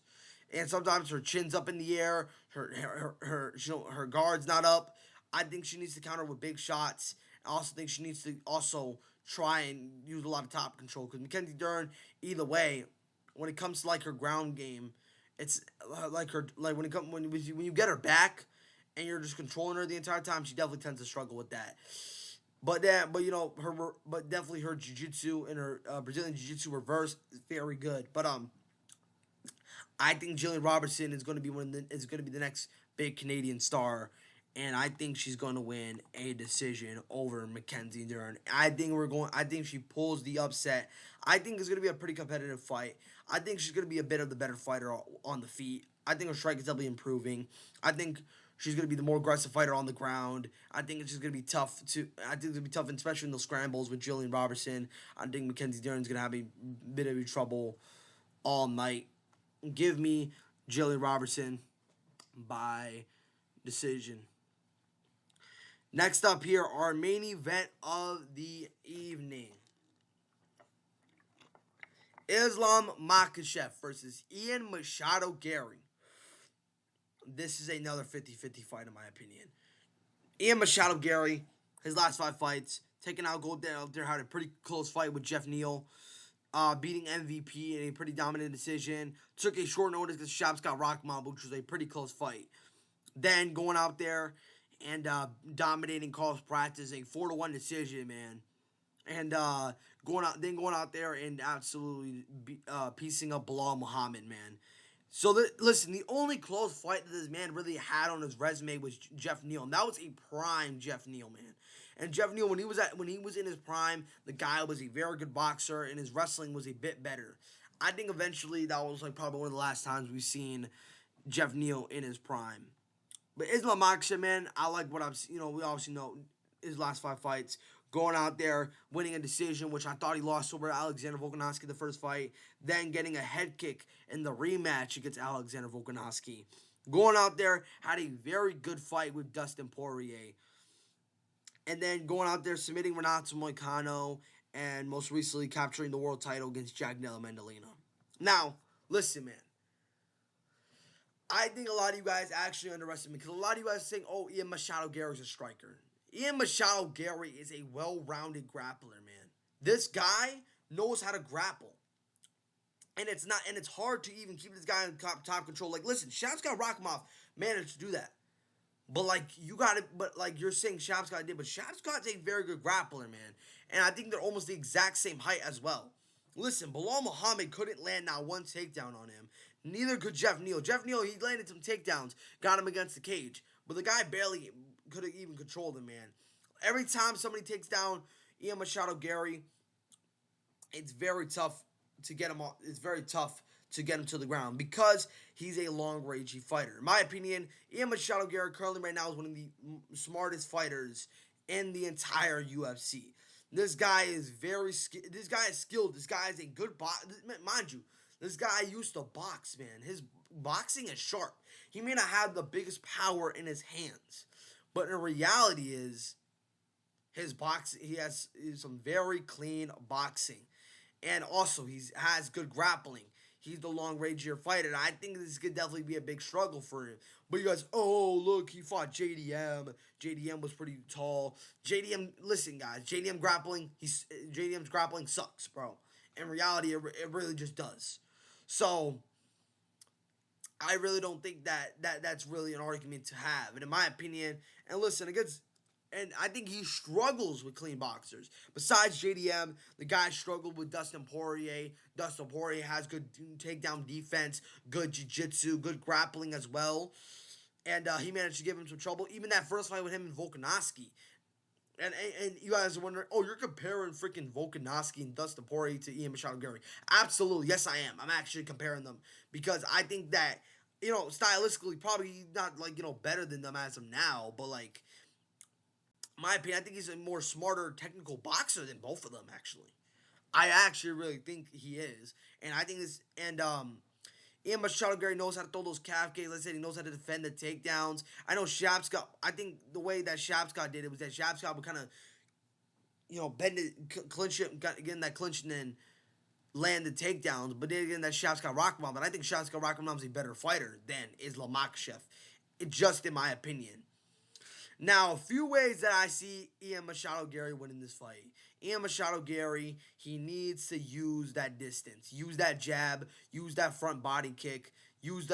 And sometimes her chin's up in the air, her guard's not up. I think she needs to counter with big shots. I also think she needs to also try and use a lot of top control, because Mackenzie Dern, either way, when it comes to like her ground game, it's when you get her back and you're just controlling her the entire time, she definitely tends to struggle with that. But definitely her jiu-jitsu and her Brazilian jiu-jitsu reverse is very good. But I think Jillian Robertson is going to be the next big Canadian star, and I think she's going to win a decision over Mackenzie Dern. I think she pulls the upset. I think it's going to be a pretty competitive fight. I think she's going to be a bit of the better fighter on the feet. I think her strike is definitely improving. I think she's going to be the more aggressive fighter on the ground. I think it's just going to be tough, especially in those scrambles with Jillian Robertson. I think Mackenzie Dern's going to have a bit of trouble all night. Give me Jillian Robertson by decision. Next up here, our main event of the evening. Islam Makhachev versus Ian Machado Garry. This is another 50-50 fight in my opinion. Ian Machado Garry, his last 5 fights, taking out Gold there, had a pretty close fight with Jeff Neal. Beating MVP in a pretty dominant decision. Took a short notice against Shabskat Rakhmonov, which was a pretty close fight. Then going out there and dominating Carl's practice, a 4-1 decision, man. And going out there and absolutely piecing up Bilal Muhammad, man. So listen, the only close fight that this man really had on his resume was Jeff Neal, and that was a prime Jeff Neal, man. And Jeff Neal, when he was in his prime, the guy was a very good boxer, and his wrestling was a bit better. I think eventually that was like probably one of the last times we've seen Jeff Neal in his prime. But Islam Makhachev, man, I like what I've seen. We obviously know his last 5 fights. Going out there, winning a decision, which I thought he lost over Alexander Volkanovski the first fight. Then getting a head kick in the rematch against Alexander Volkanovski. Going out there, had a very good fight with Dustin Poirier. And then going out there, submitting Renato Moicano. And most recently, capturing the world title against Jagnella Mendolino. Now, listen, man. I think a lot of you guys actually underestimate, because a lot of you guys are saying, oh, Ian Machado Garry is a striker. Ian Machado Garry is a well-rounded grappler, man. This guy knows how to grapple. And it's hard to even keep this guy in top control. Like, listen, Shavkat Rakhmonov managed to do that. But you're saying Shavkat did, but Shavkat's a very good grappler, man. And I think they're almost the exact same height as well. Listen, Bilal Muhammad couldn't land not one takedown on him. Neither could Jeff Neal. Jeff Neal, he landed some takedowns, got him against the cage. But the guy barely could have even controlled him, man. Every time somebody takes down Ian Machado Garry, it's very tough to get him off. It's very tough to get him to the ground because he's a long-rangey fighter. In my opinion, Ian Machado Garry currently right now is one of the smartest fighters in the entire UFC. This guy is This guy is skilled. This guy is a good mind you. This guy used to box, man. His boxing is sharp. He may not have the biggest power in his hands, but in reality is his boxing. He has some very clean boxing, and also he has good grappling. He's the long rangier fighter, and I think this could definitely be a big struggle for him. But you guys, oh look, he fought JDM. JDM was pretty tall. JDM, listen guys, JDM's grappling sucks, bro. In reality, it really just does. So I really don't think that's really an argument to have. And in my opinion, and listen, I think he struggles with clean boxers. Besides JDM, the guy struggled with Dustin Poirier. Dustin Poirier has good takedown defense, good jiu-jitsu, good grappling as well. And he managed to give him some trouble. Even that first fight with him and Volkanovski. And you guys are wondering, oh, you're comparing freaking Volkanovski and Dustin Poirier to Ian Machado Garry. Absolutely, yes I am. I'm actually comparing them because I think that, stylistically, probably not, better than them as of now, but, my opinion, I think he's a more smarter technical boxer than both of them, actually. I actually really think he is. And I think Ian Machado Garry knows how to throw those calf kicks. Like I said, he knows how to defend the takedowns. I know Shavkat. I think the way that Shavkat did it was that Shavkat would kind of, bend it, clinch it, get in that clinch, and then land the takedowns. But then again, that Shavkat Rakhmonov. But I think Shavkat Rakhmonov is a better fighter than Islam Makhachev. Just in my opinion. Now, a few ways that I see Ian Machado Garry winning this fight. Ian Machado Garry, he needs to use that distance, use that jab, use that front body kick, use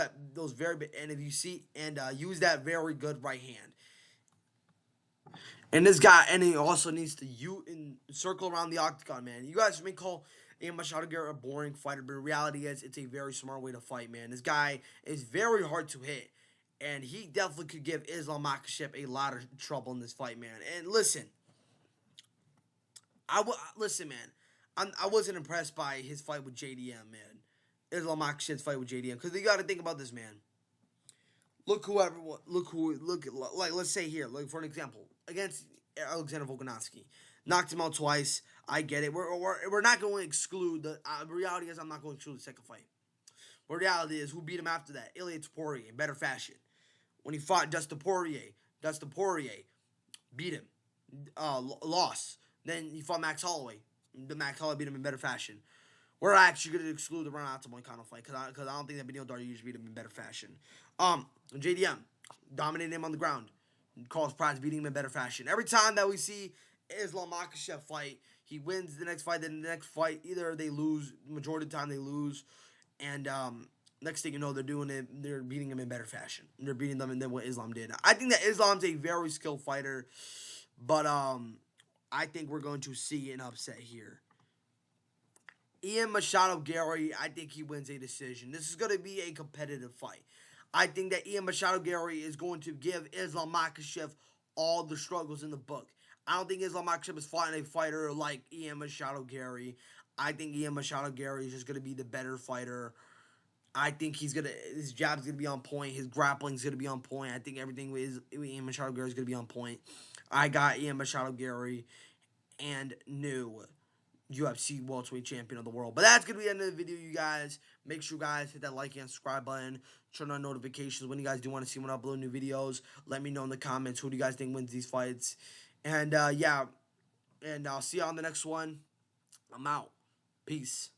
use that very good right hand. And he also needs to circle around the octagon, man. You guys may call Ian Machado Garry a boring fighter, but in reality, it's a very smart way to fight, man. This guy is very hard to hit. And he definitely could give Islam Makhachev a lot of trouble in this fight, man. And listen, man. I wasn't impressed by his fight with JDM, man. Islam Makhachev's fight with JDM, because you got to think about this, man. Let's say here, for an example, against Alexander Volkanovski, knocked him out twice. I get it. We're not going to exclude the reality is I'm not going to exclude the second fight. The reality is who beat him after that? Ilia Topuria in better fashion. When he fought Dustin Poirier beat him, lost. Then he fought Max Holloway. Max Holloway beat him in better fashion. We're actually going to exclude the Renato Moicano fight because I don't think that Benil Dariush beat him in better fashion. JDM dominated him on the ground. Carlos Pratt's beating him in better fashion. Every time that we see Islam Makhachev fight, he wins the next fight. Then the next fight, either they lose. Majority of the time they lose. And Next thing you know, they're beating him in better fashion. They're beating them than what Islam did. I think that Islam's a very skilled fighter, but I think we're going to see an upset here. Ian Machado Garry, I think he wins a decision. This is going to be a competitive fight. I think that Ian Machado Garry is going to give Islam Makhachev all the struggles in the book. I don't think Islam Makhachev is fighting a fighter like Ian Machado Garry. I think Ian Machado Garry is just going to be the better fighter. I think his jab's gonna be on point. His grappling's gonna be on point. I think everything with Ian Machado Garry is gonna be on point. I got Ian Machado Garry and new UFC welterweight champion of the world. But that's gonna be the end of the video, you guys. Make sure you guys hit that like and subscribe button. Turn on notifications when you guys do want to see when I upload new videos. Let me know in the comments who do you guys think wins these fights. And yeah, and I'll see you on the next one. I'm out. Peace.